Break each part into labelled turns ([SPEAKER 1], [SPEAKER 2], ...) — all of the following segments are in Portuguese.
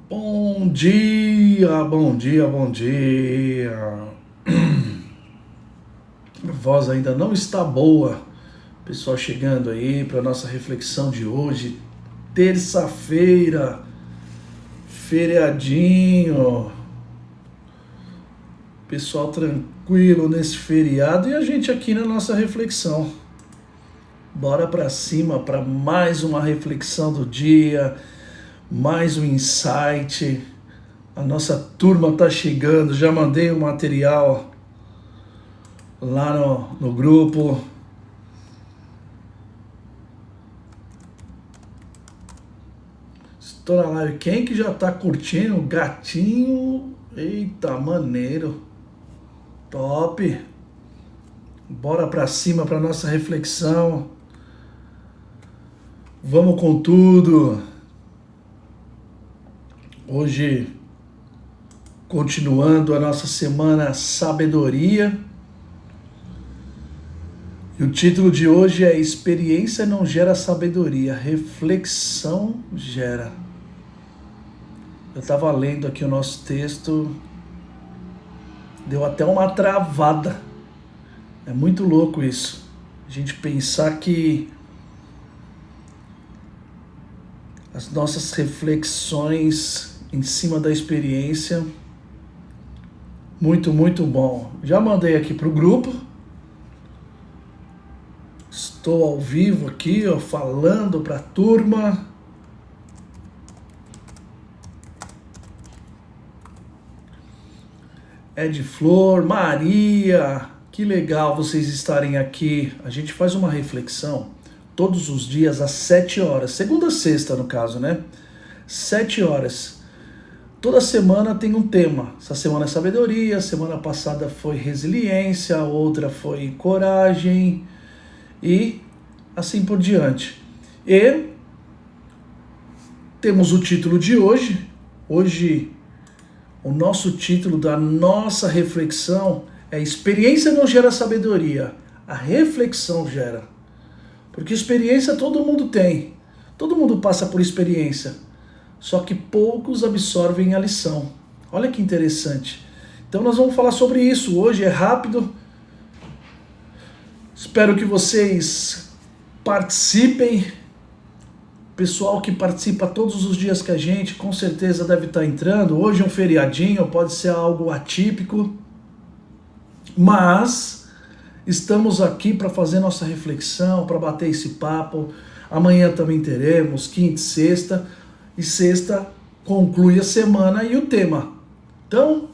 [SPEAKER 1] Bom dia, bom dia, bom dia. A voz ainda não está boa. Pessoal chegando aí para nossa reflexão de hoje, terça-feira, feriadinho. Pessoal tranquilo nesse feriado e a gente aqui na nossa reflexão. Bora para cima para mais uma reflexão do dia, mais um insight. A nossa turma tá chegando, já mandei o material lá no grupo. Estou na live. Quem que já tá curtindo? Gatinho. Eita, maneiro. Top. Bora pra cima pra nossa reflexão. Vamos com tudo. Hoje, continuando a nossa semana Sabedoria. E o título de hoje é Experiência não gera sabedoria, reflexão gera. Eu estava lendo aqui o nosso texto, deu até uma travada. É muito louco isso. A gente pensar que as nossas reflexões em cima da experiência, muito, muito bom. Já mandei aqui para o grupo. Estou ao vivo aqui, ó, falando para a turma. Ed Flor, Maria, que legal vocês estarem aqui. A gente faz uma reflexão todos os dias às 7 horas, segunda a sexta no caso, né? 7 horas. Toda semana tem um tema. Essa semana é sabedoria, semana passada foi resiliência, outra foi coragem e assim por diante. E temos o título de hoje. Hoje o nosso título da nossa reflexão é Experiência não gera sabedoria, a reflexão gera. Porque experiência todo mundo tem, todo mundo passa por experiência, só que poucos absorvem a lição. Olha que interessante. Então nós vamos falar sobre isso hoje, é rápido. Espero que vocês participem. Pessoal que participa todos os dias com a gente, com certeza deve estar entrando. Hoje é um feriadinho, pode ser algo atípico. Mas estamos aqui para fazer nossa reflexão, para bater esse papo. Amanhã também teremos, quinta e sexta. E sexta conclui a semana e o tema. Então,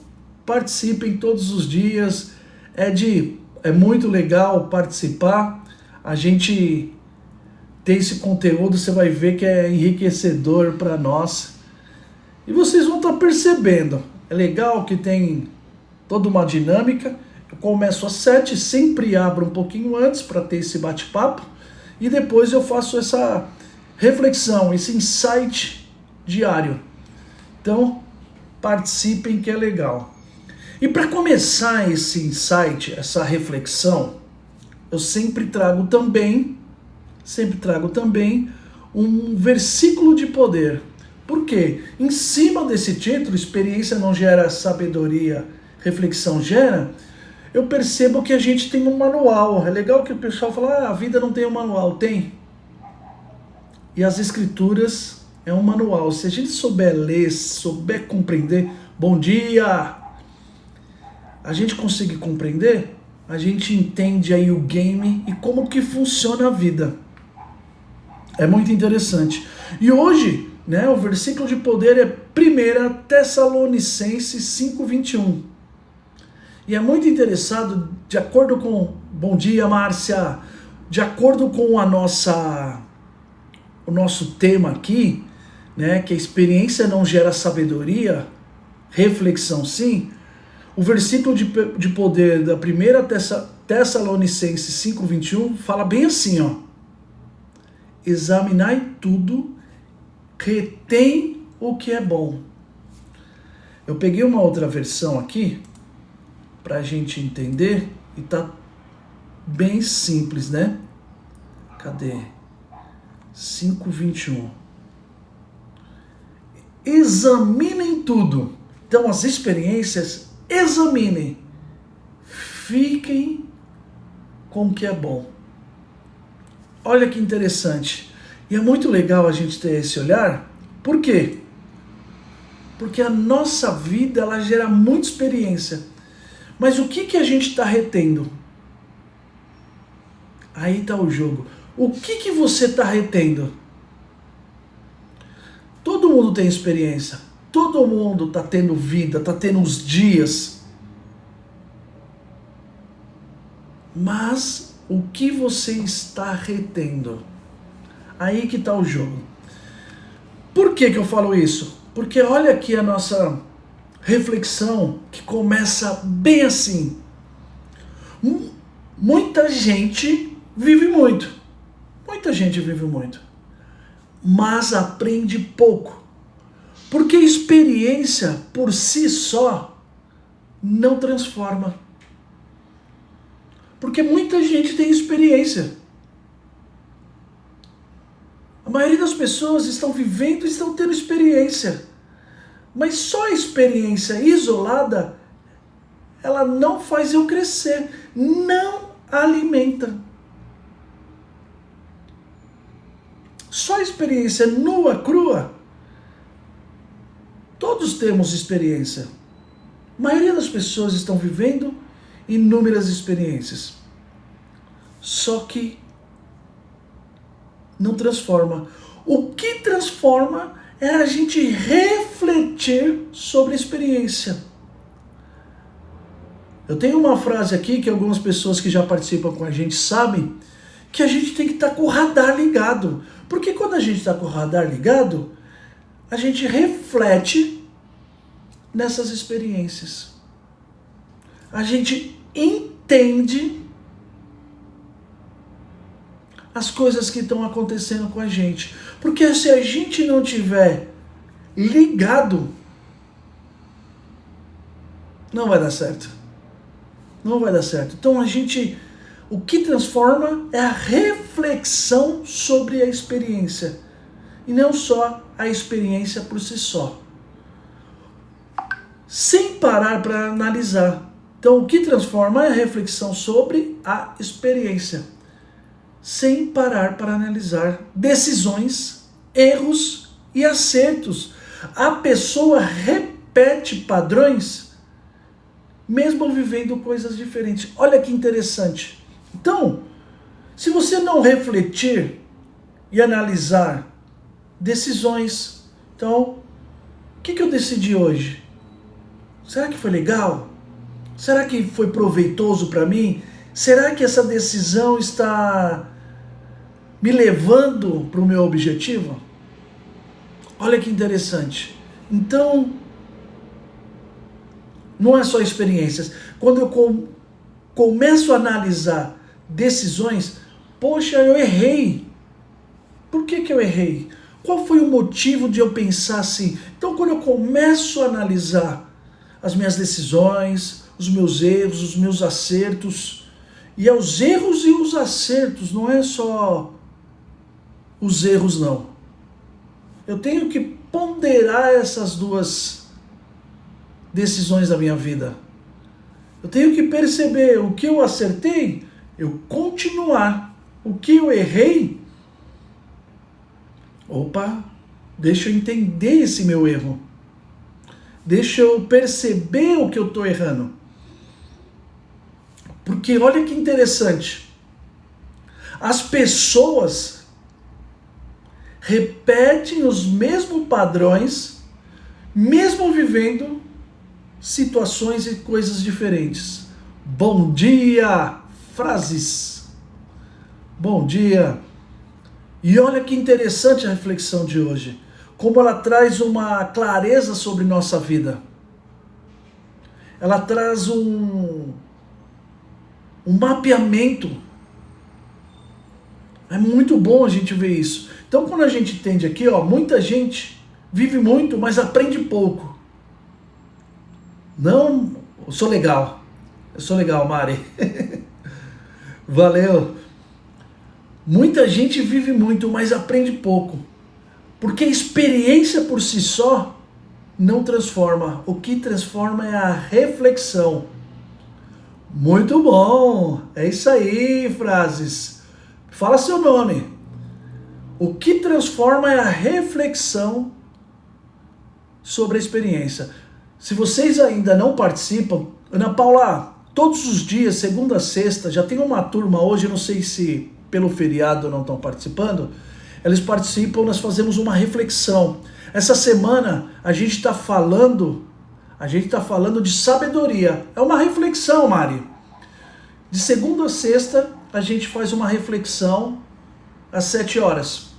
[SPEAKER 1] participem todos os dias. É muito legal participar. A gente tem esse conteúdo, você vai ver que é enriquecedor para nós. E vocês vão estar percebendo. É legal que tem toda uma dinâmica. Eu começo às 7, sempre abro um pouquinho antes para ter esse bate-papo. E depois eu faço essa reflexão, esse insight diário. Então, participem que é legal. E para começar esse insight, essa reflexão, eu sempre trago também um versículo de poder. Por quê? Em cima desse título, Experiência não gera sabedoria, reflexão gera, eu percebo que a gente tem um manual. É legal que o pessoal fala, a vida não tem um manual. Tem. E as escrituras é um manual. Se a gente souber ler, souber compreender, bom dia! A gente conseguir compreender, a gente entende aí o game e como que funciona a vida. É muito interessante. E hoje, né, o versículo de poder é 1 Tessalonicenses 5:21. E é muito interessado, de acordo com... Bom dia, Márcia! De acordo com o nosso tema aqui, né, que a experiência não gera sabedoria, reflexão sim, o versículo de poder da 1 Tessalonicenses 5:21 fala bem assim, ó. Examinai tudo, retém o que é bom. Eu peguei uma outra versão aqui, para a gente entender, e tá bem simples, né? Cadê? 5:21. examinem tudo. Então, as experiências, examinem. Fiquem com o que é bom. Olha que interessante. E é muito legal a gente ter esse olhar. Por quê? Porque a nossa vida, ela gera muita experiência. Mas o que a gente está retendo? Aí está o jogo. O que você está retendo? Todo mundo tem experiência. Todo mundo está tendo vida, está tendo os dias. Mas o que você está retendo? Aí que está o jogo. Por que eu falo isso? Porque olha aqui a nossa reflexão que começa bem assim. Muita gente vive muito. Muita gente vive muito. Mas aprende pouco. Porque experiência por si só não transforma. Porque muita gente tem experiência. A maioria das pessoas estão vivendo e estão tendo experiência. Mas só a experiência isolada, ela não faz eu crescer. Não alimenta. Só a experiência nua, crua. Todos temos experiência. A maioria das pessoas estão vivendo inúmeras experiências. Só que não transforma. O que transforma é a gente refletir sobre a experiência. Eu tenho uma frase aqui que algumas pessoas que já participam com a gente sabem, que a gente tem que estar com o radar ligado. Porque quando a gente está com o radar ligado, a gente reflete nessas experiências. A gente entende as coisas que estão acontecendo com a gente. Porque se a gente não tiver ligado, não vai dar certo. Não vai dar certo. Então o que transforma é a reflexão sobre a experiência. E não só a experiência por si só. Sem parar para analisar. Então o que transforma é a reflexão sobre a experiência. Sem parar para analisar decisões, erros e acertos. A pessoa repete padrões, mesmo vivendo coisas diferentes. Olha que interessante. Então, se você não refletir e analisar decisões, então, o que eu decidi hoje? Será que foi legal? Será que foi proveitoso para mim? Será que essa decisão está me levando para o meu objetivo? Olha que interessante. Então, não é só experiências. Quando eu começo a analisar decisões, poxa, eu errei. Por que eu errei? Qual foi o motivo de eu pensar assim? Então, quando eu começo a analisar as minhas decisões, os meus erros, os meus acertos, e é os erros e os acertos, não é só os erros, não. Eu tenho que ponderar essas duas decisões da minha vida. Eu tenho que perceber o que eu acertei, eu continuar. O que eu errei, opa, deixa eu entender esse meu erro. Deixa eu perceber o que eu estou errando. Porque olha que interessante. As pessoas repetem os mesmos padrões, mesmo vivendo situações e coisas diferentes. Bom dia, frases. Bom dia. E olha que interessante a reflexão de hoje. Como ela traz uma clareza sobre nossa vida. Ela traz um mapeamento. É muito bom a gente ver isso. Então, quando a gente entende aqui, muita gente vive muito, mas aprende pouco. Não, eu sou legal, Mari. Valeu. Muita gente vive muito, mas aprende pouco. Porque experiência por si só não transforma. O que transforma é a reflexão. Muito bom! É isso aí, Frases. Fala seu nome. O que transforma é a reflexão sobre a experiência. Se vocês ainda não participam, Ana Paula, todos os dias, segunda a sexta, já tem uma turma hoje, não sei se pelo feriado não estão participando, eles participam, nós fazemos uma reflexão. Essa semana a gente está falando de sabedoria. É uma reflexão, Mari. De segunda a sexta a gente faz uma reflexão às 7 horas.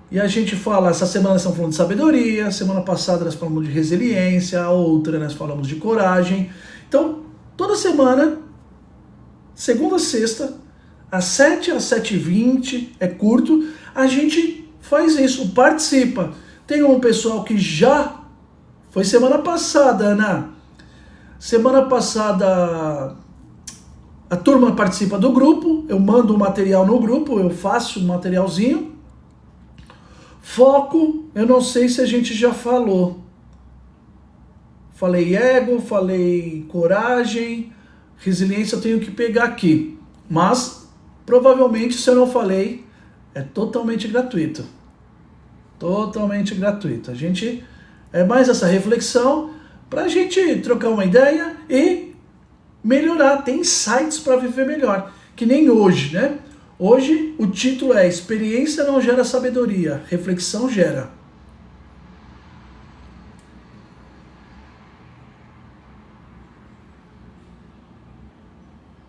[SPEAKER 1] E a gente fala, essa semana nós estamos falando de sabedoria, semana passada nós falamos de resiliência, a outra nós falamos de coragem. Então, toda semana, segunda a sexta, às 7 às 7h20, é curto, a gente faz isso, participa. Tem um pessoal que já foi semana passada, Ana. Semana passada a turma participa do grupo, eu mando o material no grupo, eu faço um materialzinho. Foco, eu não sei se a gente já falou. Falei ego, falei coragem, resiliência eu tenho que pegar aqui. Mas, provavelmente, se eu não falei, é totalmente gratuito. Totalmente gratuito. A gente é mais essa reflexão para a gente trocar uma ideia e melhorar. Tem insights para viver melhor. Que nem hoje, né? Hoje o título é Experiência não gera sabedoria, reflexão gera.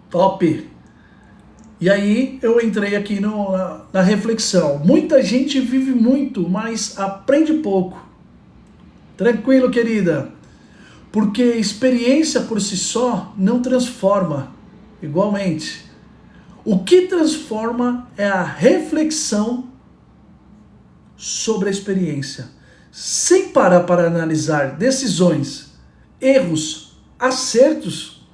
[SPEAKER 1] Top! E aí eu entrei aqui na reflexão. Muita gente vive muito, mas aprende pouco. Tranquilo, querida. Porque experiência por si só não transforma. Igualmente. O que transforma é a reflexão sobre a experiência. Sem parar para analisar decisões, erros, acertos,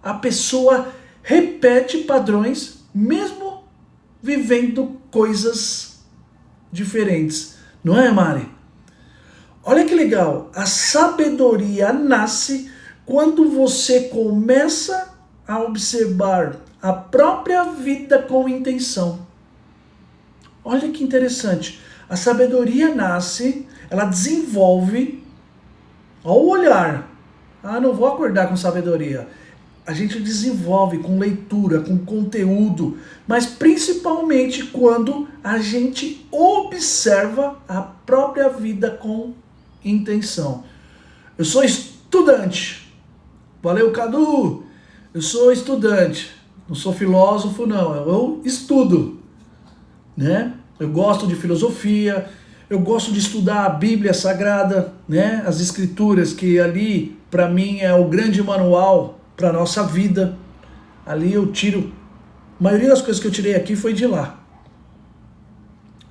[SPEAKER 1] a pessoa repete padrões mesmo vivendo coisas diferentes. Não é, Mari? Olha que legal. A sabedoria nasce quando você começa a observar a própria vida com intenção. Olha que interessante. A sabedoria nasce, ela desenvolve ao olhar. Não vou acordar com sabedoria. A gente desenvolve com leitura, com conteúdo, mas principalmente quando a gente observa a própria vida com intenção. Eu sou estudante. Valeu, Cadu. Eu sou estudante. Não sou filósofo, não. Eu estudo, né? Eu gosto de filosofia, eu gosto de estudar a Bíblia Sagrada, né? As Escrituras, que ali, para mim, é o grande manual para a nossa vida. Ali eu tiro... A maioria das coisas que eu tirei aqui foi de lá.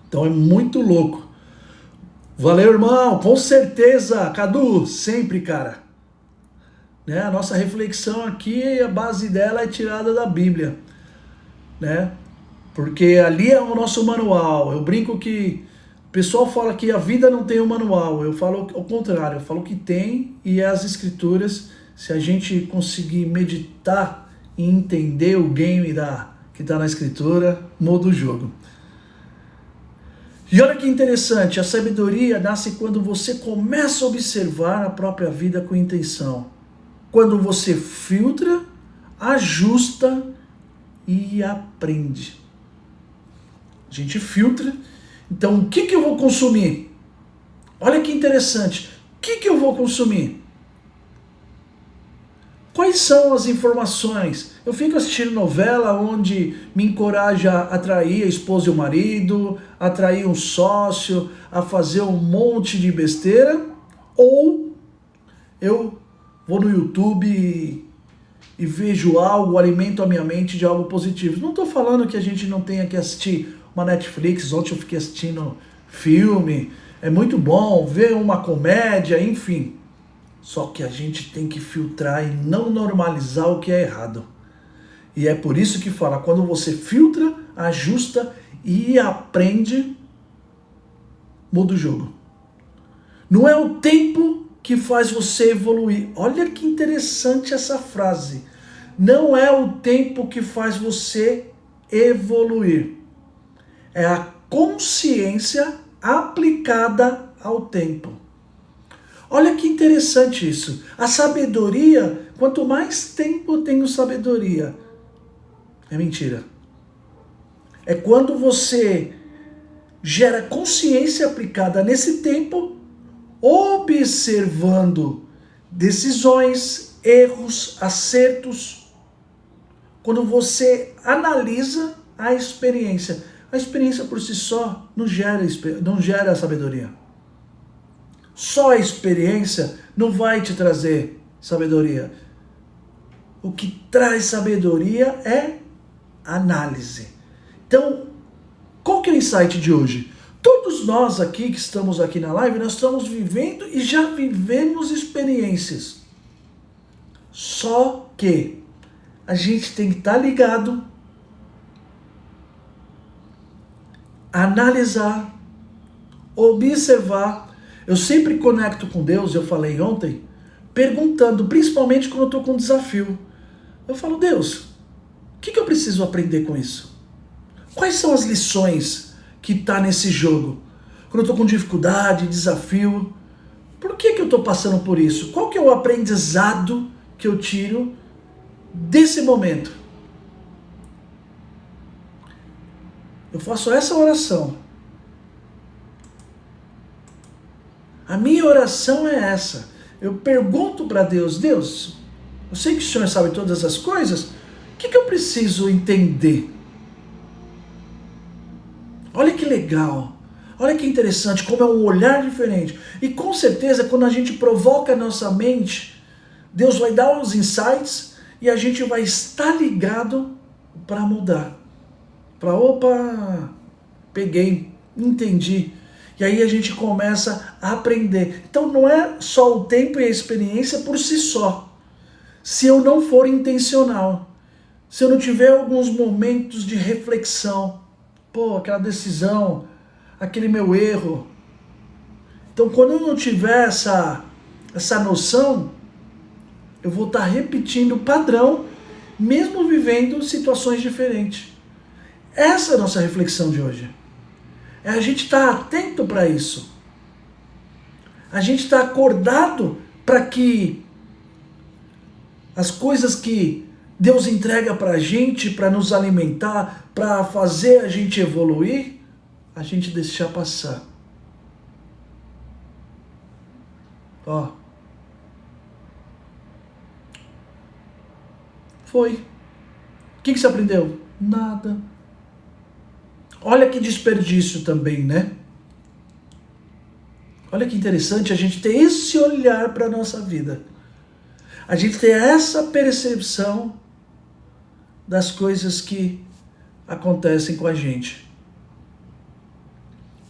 [SPEAKER 1] Então é muito louco. Valeu, irmão. Com certeza, Cadu. Sempre, cara. Né? A nossa reflexão aqui, a base dela é tirada da Bíblia, né? Porque ali é o nosso manual. Eu brinco que o pessoal fala que a vida não tem um manual. Eu falo ao contrário, eu falo que tem, e é as Escrituras. Se a gente conseguir meditar e entender o game que está na Escritura, muda o jogo. E olha que interessante, a sabedoria nasce quando você começa a observar a própria vida com intenção. Quando você filtra, ajusta e aprende. A gente filtra. Então, o que eu vou consumir? Olha que interessante. O que eu vou consumir? Quais são as informações? Eu fico assistindo novela onde me encoraja a atrair a esposa e o marido, a atrair um sócio, a fazer um monte de besteira, ou eu vou no YouTube e vejo algo, alimento a minha mente de algo positivo. Não estou falando que a gente não tenha que assistir uma Netflix. Ontem eu fiquei assistindo filme. É muito bom ver uma comédia, enfim. Só que a gente tem que filtrar e não normalizar o que é errado. E é por isso que fala, quando você filtra, ajusta e aprende, muda o jogo. Não é o tempo que faz você evoluir. Olha que interessante essa frase. Não é o tempo que faz você evoluir. É a consciência aplicada ao tempo. Olha que interessante isso. A sabedoria, quanto mais tempo eu tenho sabedoria, é mentira. É quando você gera consciência aplicada nesse tempo, observando decisões, erros, acertos. Quando você analisa a experiência por si só não gera sabedoria. Só a experiência não vai te trazer sabedoria. O que traz sabedoria é análise. Então, qual que é o insight de hoje? Todos nós aqui que estamos aqui na live, nós estamos vivendo e já vivemos experiências. Só que a gente tem que estar ligado, analisar, observar. Eu sempre conecto com Deus, eu falei ontem, perguntando, principalmente quando eu estou com um desafio. Eu falo, Deus, o que eu preciso aprender com isso? Quais são as lições que está nesse jogo? Quando eu estou com dificuldade, desafio, por que eu estou passando por isso? Qual que é o aprendizado que eu tiro desse momento? Eu faço essa oração. A minha oração é essa. Eu pergunto para Deus, Deus, eu sei que o Senhor sabe todas as coisas, o que eu preciso entender? Olha que legal, olha que interessante, como é um olhar diferente. E com certeza, quando a gente provoca a nossa mente, Deus vai dar os insights e a gente vai estar ligado para mudar. Para, opa, peguei, entendi. E aí a gente começa a aprender. Então não é só o tempo e a experiência por si só. Se eu não for intencional, se eu não tiver alguns momentos de reflexão, aquela decisão, aquele meu erro. Então quando eu não tiver essa noção, eu vou estar repetindo o padrão, mesmo vivendo situações diferentes. Essa é a nossa reflexão de hoje. É a gente estar atento para isso. A gente estar acordado para que as coisas que Deus entrega para a gente, para nos alimentar, para fazer a gente evoluir, a gente deixar passar. Foi. O que você aprendeu? Nada. Olha que desperdício também, né? Olha que interessante a gente ter esse olhar para a nossa vida. A gente ter essa percepção das coisas que acontecem com a gente.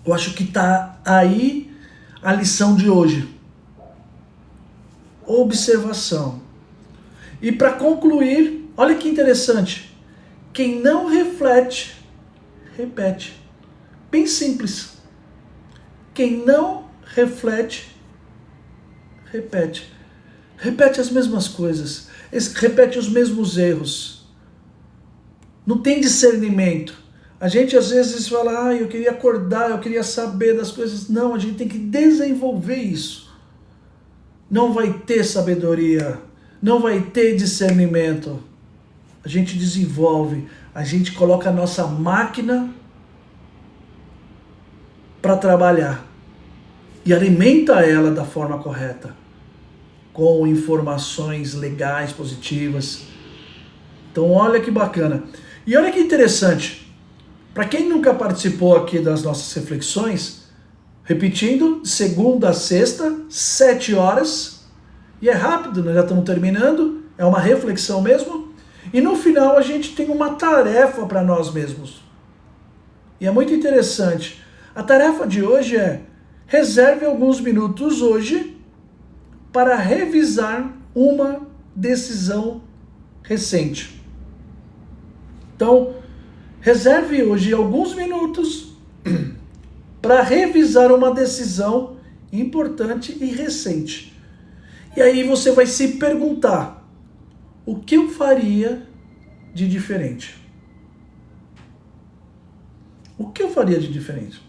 [SPEAKER 1] Eu acho que está aí a lição de hoje. Observação. E para concluir, olha que interessante. Quem não reflete, repete. Bem simples. Quem não reflete, repete. Repete as mesmas coisas. Repete os mesmos erros. Não tem discernimento. A gente às vezes fala, eu queria acordar, eu queria saber das coisas. Não, a gente tem que desenvolver isso. Não vai ter sabedoria, não vai ter discernimento. A gente desenvolve, a gente coloca a nossa máquina para trabalhar e alimenta ela da forma correta, com informações legais, positivas. Então olha que bacana. E olha que interessante, para quem nunca participou aqui das nossas reflexões, repetindo, segunda a sexta, 7 horas, e é rápido, nós já estamos terminando, é uma reflexão mesmo, e no final a gente tem uma tarefa para nós mesmos. E é muito interessante. A tarefa de hoje é: reserve alguns minutos hoje para revisar uma decisão recente. Então, reserve hoje alguns minutos para revisar uma decisão importante e recente. E aí você vai se perguntar: o que eu faria de diferente? O que eu faria de diferente?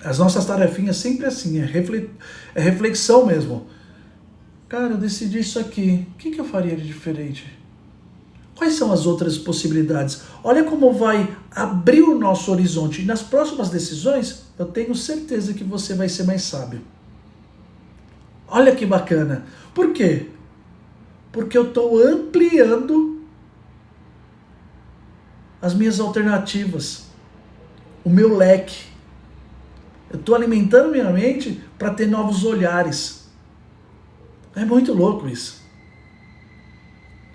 [SPEAKER 1] As nossas tarefinhas sempre assim, é reflexão mesmo. Cara, eu decidi isso aqui, o que eu faria de diferente? Quais são as outras possibilidades? Olha como vai abrir o nosso horizonte. E nas próximas decisões, eu tenho certeza que você vai ser mais sábio. Olha que bacana. Por quê? Porque eu estou ampliando as minhas alternativas, o meu leque. Eu estou alimentando minha mente para ter novos olhares. É muito louco isso.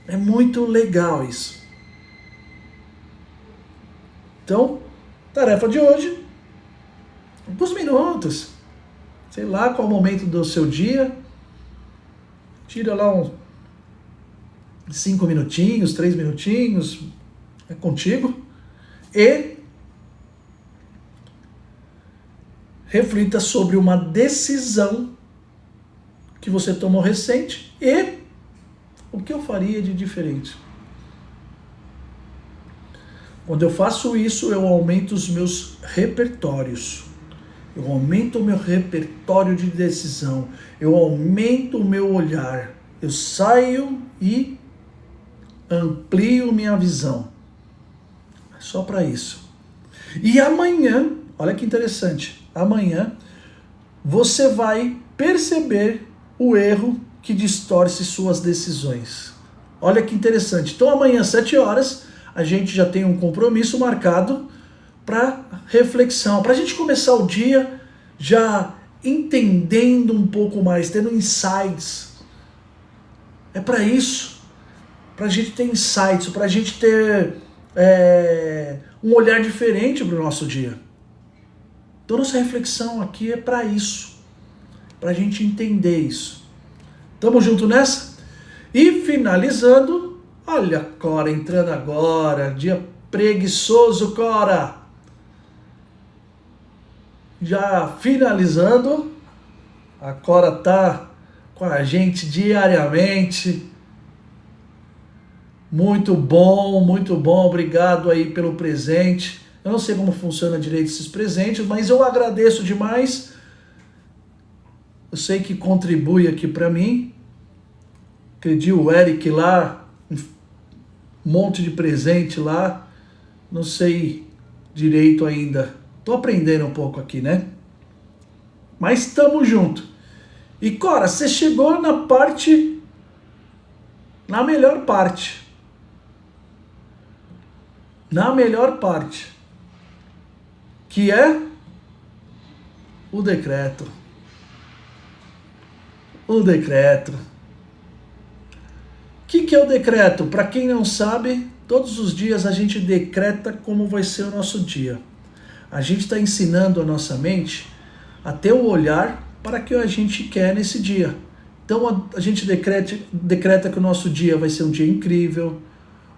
[SPEAKER 1] É muito legal isso. Então, tarefa de hoje, alguns minutos. Sei lá qual o momento do seu dia. Tira lá uns 5 minutinhos, 3 minutinhos. É contigo. E reflita sobre uma decisão que você tomou recente e o que eu faria de diferente. Quando eu faço isso, eu aumento os meus repertórios. Eu aumento o meu repertório de decisão. Eu aumento o meu olhar. Eu saio e amplio minha visão. É só para isso. E amanhã, olha que interessante, amanhã você vai perceber o erro que distorce suas decisões. Olha que interessante. Então amanhã, às 7 horas, a gente já tem um compromisso marcado para reflexão, para a gente começar o dia já entendendo um pouco mais, tendo insights. É para isso, para a gente ter insights, para a gente ter um olhar diferente para o nosso dia. Então nossa reflexão aqui é para isso, para a gente entender isso. Tamo junto nessa? E finalizando, olha a Cora entrando agora, dia preguiçoso, Cora. Já finalizando, a Cora tá com a gente diariamente. Muito bom, obrigado aí pelo presente. Eu não sei como funciona direito esses presentes, mas eu agradeço demais. Eu sei que contribui aqui para mim. Acredito o Eric lá, um monte de presente lá. Não sei direito ainda. Tô aprendendo um pouco aqui, né? Mas estamos junto. E Cora, você chegou na melhor parte. Na melhor parte. Que é o decreto. O decreto. O que é o decreto? Para quem não sabe, todos os dias a gente decreta como vai ser o nosso dia. A gente está ensinando a nossa mente a ter o olhar para o que a gente quer nesse dia. Então a gente decreta que o nosso dia vai ser um dia incrível,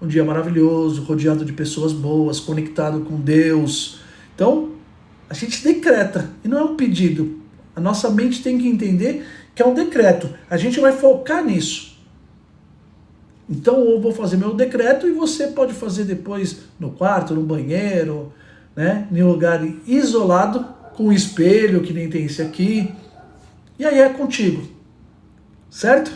[SPEAKER 1] um dia maravilhoso, rodeado de pessoas boas, conectado com Deus. Então a gente decreta, e não é um pedido. A nossa mente tem que entender que é um decreto. A gente vai focar nisso. Então eu vou fazer meu decreto e você pode fazer depois no quarto, no banheiro, né, em um lugar isolado, com um espelho, que nem tem esse aqui. E aí é contigo. Certo?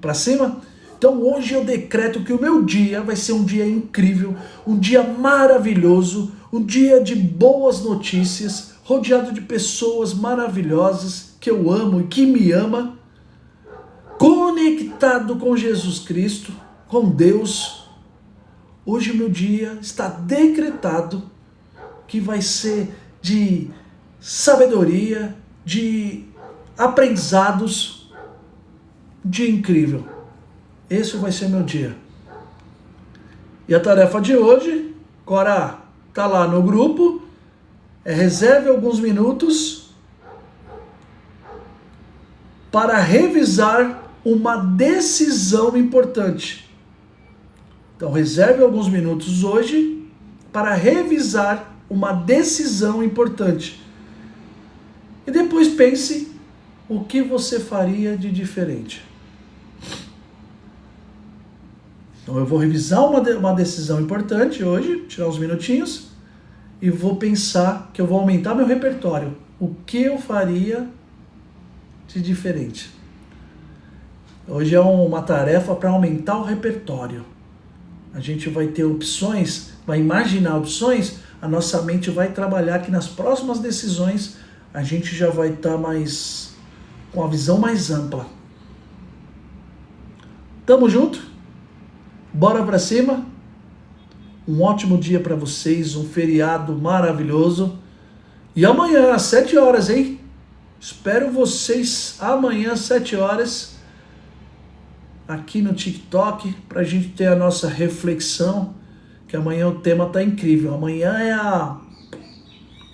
[SPEAKER 1] Pra cima? Então hoje eu decreto que o meu dia vai ser um dia incrível, um dia maravilhoso, um dia de boas notícias, rodeado de pessoas maravilhosas que eu amo e que me ama, conectado com Jesus Cristo, com Deus. Hoje o meu dia está decretado que vai ser de sabedoria, de aprendizados, um dia incrível. Esse vai ser meu dia. E a tarefa de hoje, Cora, tá lá no grupo, reserve alguns minutos para revisar uma decisão importante. Então, reserve alguns minutos hoje para revisar uma decisão importante. E depois pense o que você faria de diferente. Então eu vou revisar uma decisão importante hoje, tirar uns minutinhos, e vou pensar que eu vou aumentar meu repertório. O que eu faria de diferente? Hoje é uma tarefa para aumentar o repertório. A gente vai ter opções, vai imaginar opções, a nossa mente vai trabalhar que nas próximas decisões a gente já vai estar com a visão mais ampla. Tamo junto? Bora pra cima? Um ótimo dia para vocês, um feriado maravilhoso. E amanhã às 7 horas, hein? Espero vocês amanhã às 7 horas aqui no TikTok pra gente ter a nossa reflexão, que amanhã o tema tá incrível. Amanhã é a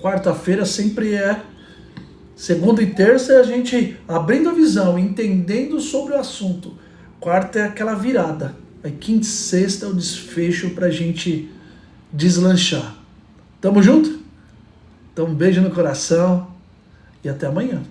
[SPEAKER 1] quarta-feira, sempre é segunda e terça, é a gente abrindo a visão, entendendo sobre o assunto. Quarta é aquela virada. Aí quinta e sexta é o desfecho pra gente deslanchar. Tamo junto? Então um beijo no coração e até amanhã.